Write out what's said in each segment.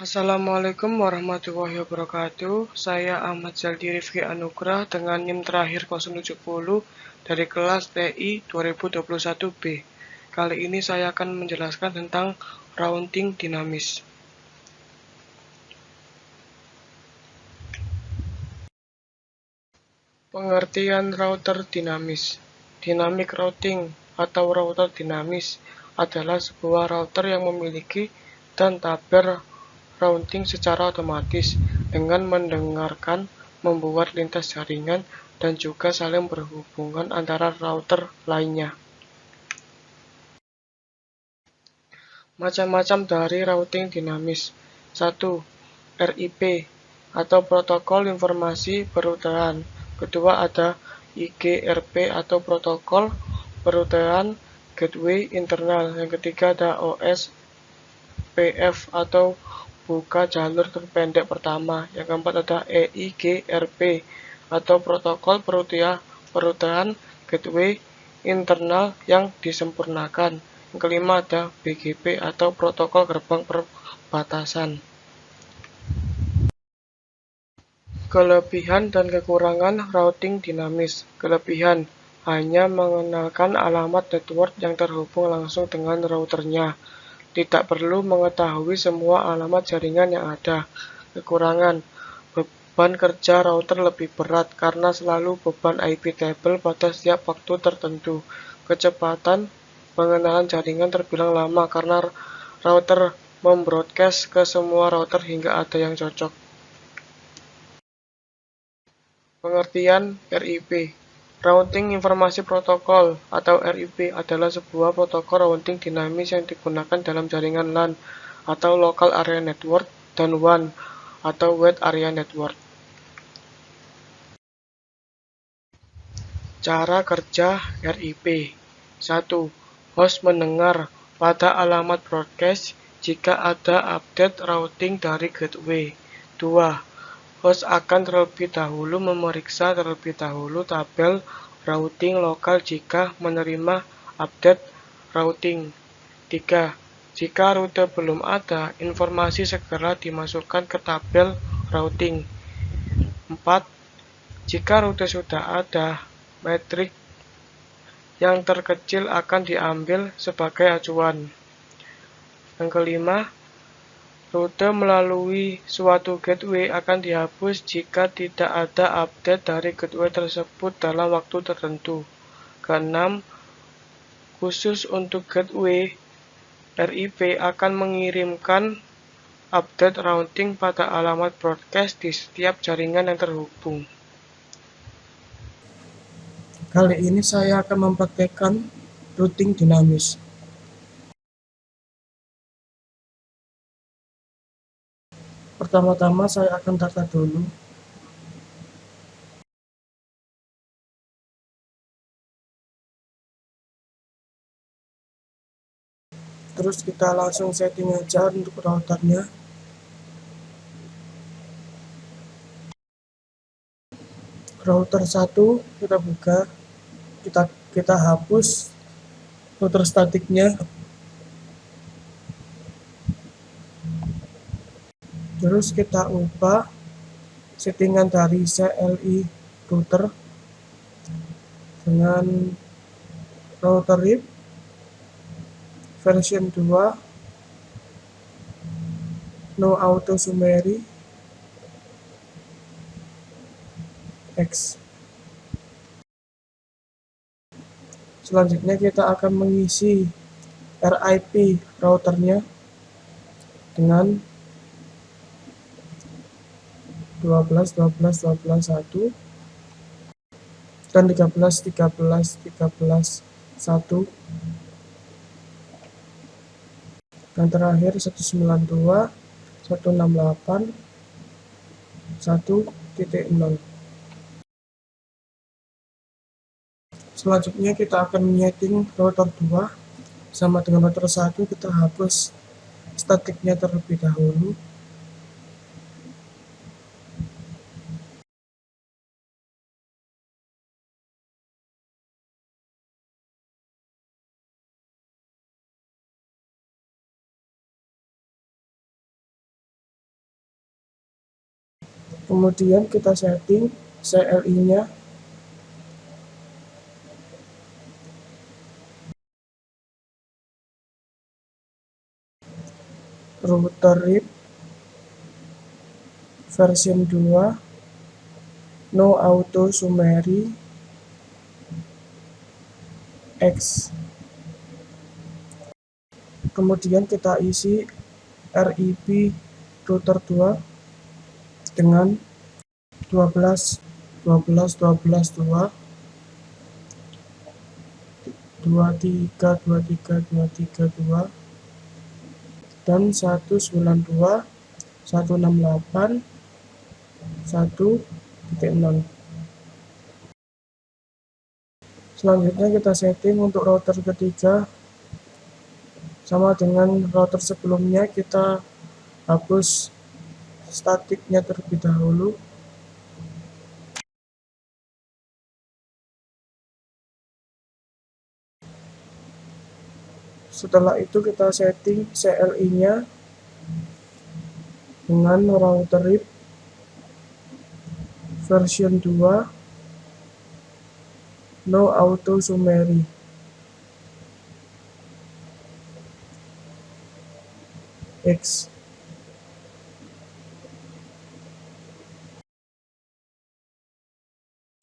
Assalamualaikum warahmatullahi wabarakatuh. Saya Ahmad Zaldi Rifki Anugrah dengan NIM terakhir 070 dari kelas TI 2021B. Kali ini saya akan menjelaskan tentang routing dinamis. Pengertian router dinamis. Dynamic routing atau router dinamis adalah sebuah router yang memiliki dan tabel routing secara otomatis dengan mendengarkan, membuat lintas jaringan, dan juga saling berhubungan antara router lainnya. Macam-macam dari routing dinamis. 1. RIP atau protokol informasi perutean. Kedua ada IGRP atau protokol perutean gateway internal. Yang ketiga ada OSPF atau buka jalur terpendek pertama. Yang keempat ada EIGRP atau protokol perutean gateway internal yang disempurnakan. Yang kelima ada BGP atau protokol gerbang perbatasan. Kelebihan dan kekurangan routing dinamis. Kelebihan hanya mengenalkan alamat network yang terhubung langsung dengan routernya. Tidak perlu mengetahui semua alamat jaringan yang ada. Kekurangan, beban kerja router lebih berat karena selalu beban IP table pada setiap waktu tertentu. Kecepatan pengenalan jaringan terbilang lama karena router membroadcast ke semua router hingga ada yang cocok. Pengertian RIP. Routing Informasi Protokol atau RIP adalah sebuah protokol routing dinamis yang digunakan dalam jaringan LAN atau Local Area Network dan WAN atau Wide Area Network. Cara kerja RIP. 1. Host mendengar pada alamat broadcast jika ada update routing dari gateway. 2. Host akan terlebih dahulu memeriksa terlebih dahulu tabel routing lokal jika menerima update routing. 3. Jika rute belum ada, informasi segera dimasukkan ke tabel routing. 4. Jika rute sudah ada, metrik yang terkecil akan diambil sebagai acuan. Yang kelima, rute melalui suatu gateway akan dihapus jika tidak ada update dari gateway tersebut dalam waktu tertentu. Keenam, khusus untuk gateway, RIP akan mengirimkan update routing pada alamat broadcast di setiap jaringan yang terhubung. Kali ini saya akan mempraktekkan routing dinamis. Pertama-tama saya akan tata dulu. Terus kita langsung setting aja untuk routernya. Router 1 kita buka, kita hapus router statiknya. Terus kita ubah settingan dari CLI router dengan router RIP version 2 no auto summary X. Selanjutnya kita akan mengisi RIP routernya dengan 12.12.12.1 dan 13.13.13.1 dan terakhir 192.168.1.0. Selanjutnya kita akan menyeting router 2 sama dengan router 1, kita hapus statiknya terlebih dahulu. Kemudian kita setting CLI-nya, router RIP version 2, no auto summary X. Kemudian kita isi RIP router 2 dengan 12 12 12 2 23 23 23 2 dan 192 168 1.0. Selanjutnya kita setting untuk router ketiga sama dengan router sebelumnya, kita hapus statiknya terlebih dahulu. Setelah itu kita setting CLI-nya dengan router RIP version 2, no auto summary X.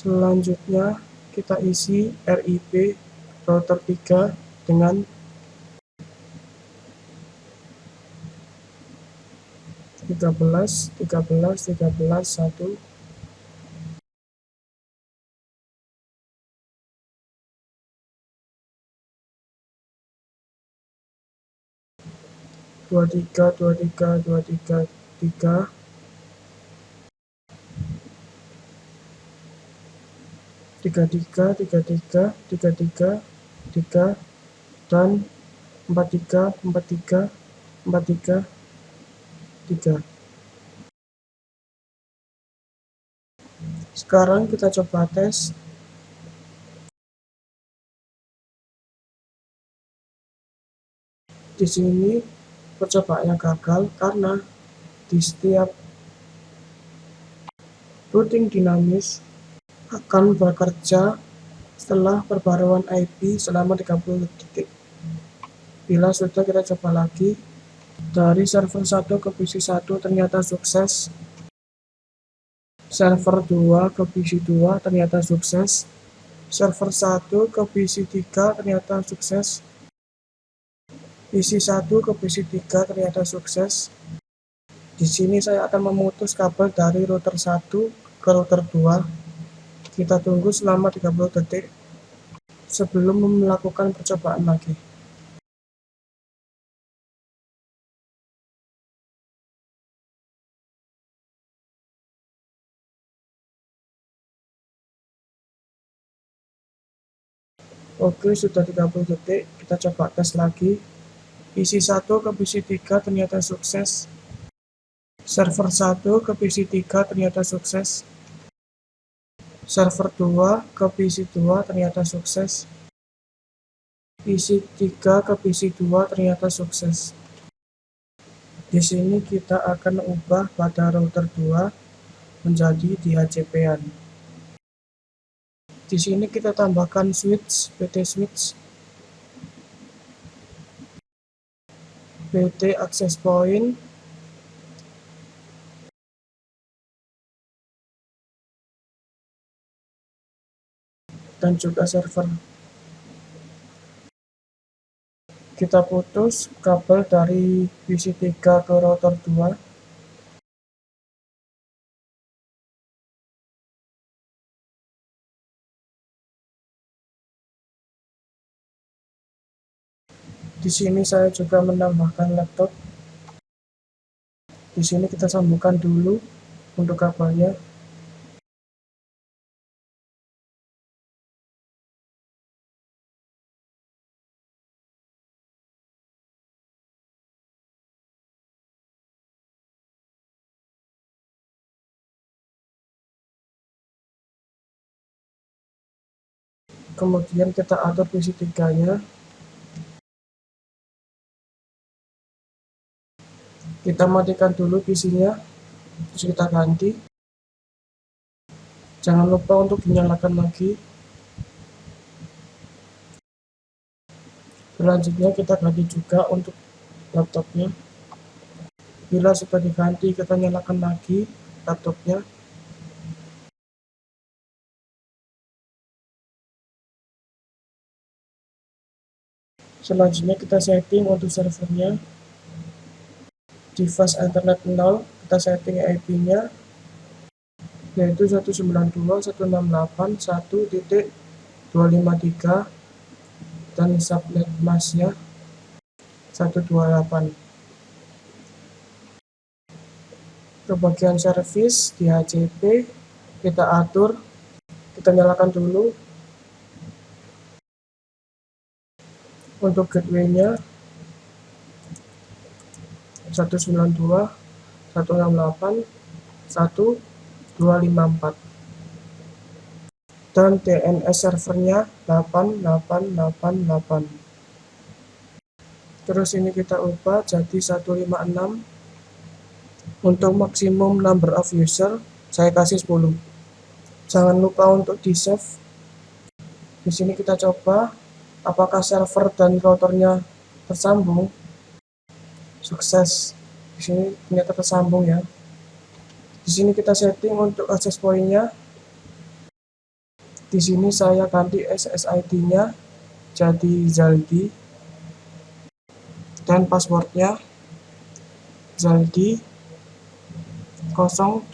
Selanjutnya kita isi RIP router 3 dengan 13 13 13 1 23 23 23 3 33 33 33 3 dan 43 43 43 3. Sekarang kita coba tes. Di sini percobaannya gagal karena di setiap routing dinamis akan bekerja setelah perbaruan IP selama 30 detik. Bila sudah, kita coba lagi. Dari server 1 ke PC 1 ternyata sukses. Server 2 ke PC 2 ternyata sukses. Server 1 ke PC 3 ternyata sukses. PC 1 ke PC 3 ternyata sukses. Di sini saya akan memutus kabel dari router 1 ke router 2. Kita tunggu selama 30 detik sebelum melakukan percobaan lagi. Oke, sudah 30 detik, kita coba tes lagi. PC 1 ke PC 3 ternyata sukses. Server 1 ke PC 3 ternyata sukses. Server 2 ke PC 2 ternyata sukses. PC 3 ke PC 2 ternyata sukses. Di sini kita akan ubah pada router 2 menjadi DHCP-an. Di sini kita tambahkan switch, PT switch, PT access point, dan juga server. Kita putus kabel dari PC 3 ke router 2. Di sini saya juga menambahkan laptop. Di sini kita sambungkan dulu untuk kabelnya. Kemudian kita atur PC 3-nya. Kita matikan dulu PC-nya, terus kita ganti. Jangan lupa untuk dinyalakan lagi. Selanjutnya kita ganti juga untuk laptopnya. Bila sudah diganti, kita nyalakan lagi laptopnya. Selanjutnya kita setting untuk servernya. Device internet 0, kita setting IP-nya yaitu 192.168.1.253 dan subnet masknya 128. Ke bagian service di HCP kita atur, kita nyalakan dulu. Untuk gateway-nya 192.168.1.254 dan DNS servernya 8888. Terus ini kita ubah jadi 156. Untuk maksimum number of user saya kasih 10. Jangan lupa untuk di save. Di sini kita coba apakah server dan routernya tersambung. Sukses. Di sini ternyata tersambung ya. Di sini kita setting untuk access point-nya. Di sini saya ganti SSID-nya jadi Zaldi dan passwordnya Zaldi 070.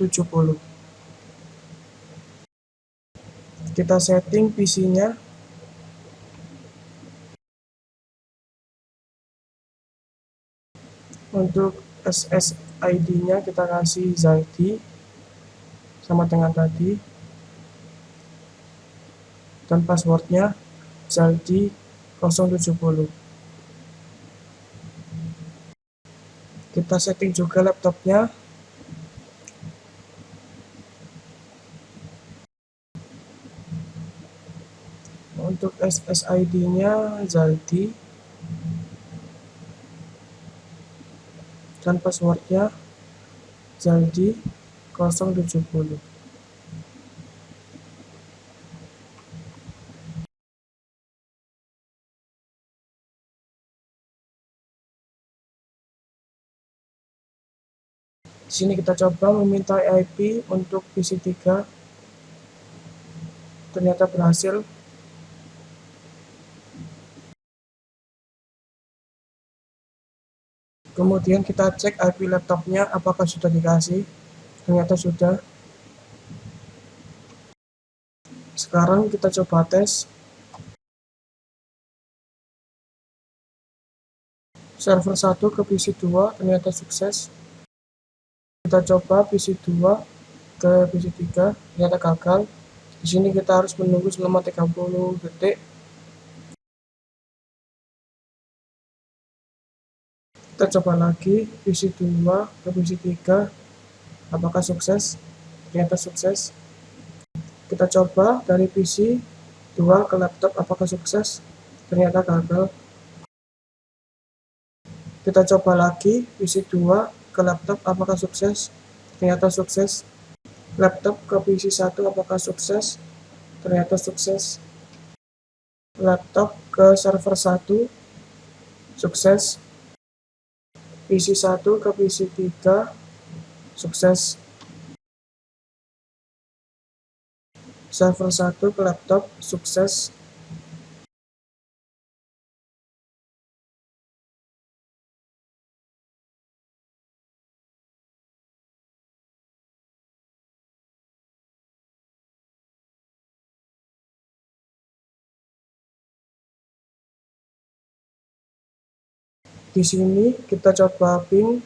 Kita setting PC-nya. Untuk SSID-nya kita kasih Zaldi sama dengan tadi dan passwordnya Zaldi 070. Kita setting juga laptopnya. Untuk SSID-nya Zaldi dan passwordnya Zaldi 070. Di sini kita coba meminta IP untuk PC3. Ternyata berhasil. Kemudian kita cek IP laptopnya apakah sudah dikasih. Ternyata sudah. Sekarang kita coba tes. Server 1 ke PC2 ternyata sukses. Kita coba PC2 ke PC3 ternyata gagal. Di sini kita harus menunggu selama 30 detik. Kita coba lagi PC2 ke PC3 apakah sukses. Ternyata sukses. Kita coba dari PC2 ke laptop apakah sukses. Ternyata gagal. Kita coba lagi PC2 ke laptop apakah sukses. Ternyata sukses. Laptop ke PC1 apakah sukses. Ternyata sukses. Laptop ke server 1 sukses. PC1 ke PC3 sukses. Server 1 ke laptop sukses. Di sini kita coba ping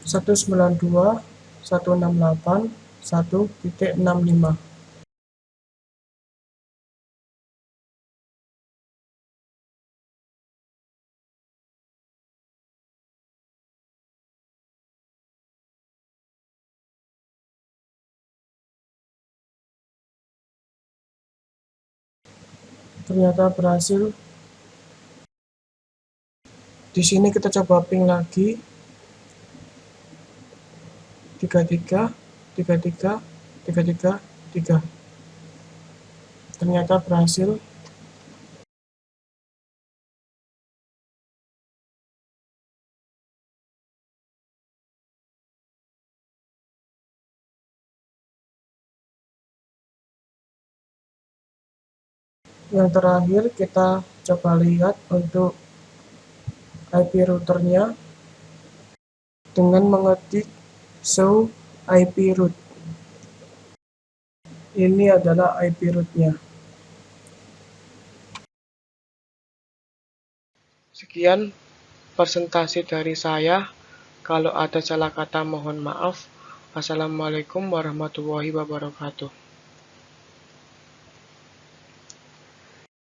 192.168.1.65. Ternyata berhasil. Di sini kita coba ping lagi 33 33 33 3. Ternyata berhasil. Yang terakhir kita coba lihat untuk IP routernya dengan mengetik show IP route. Ini adalah IP route-nya. Sekian presentasi dari saya. Kalau ada salah kata mohon maaf. Assalamualaikum warahmatullahi wabarakatuh.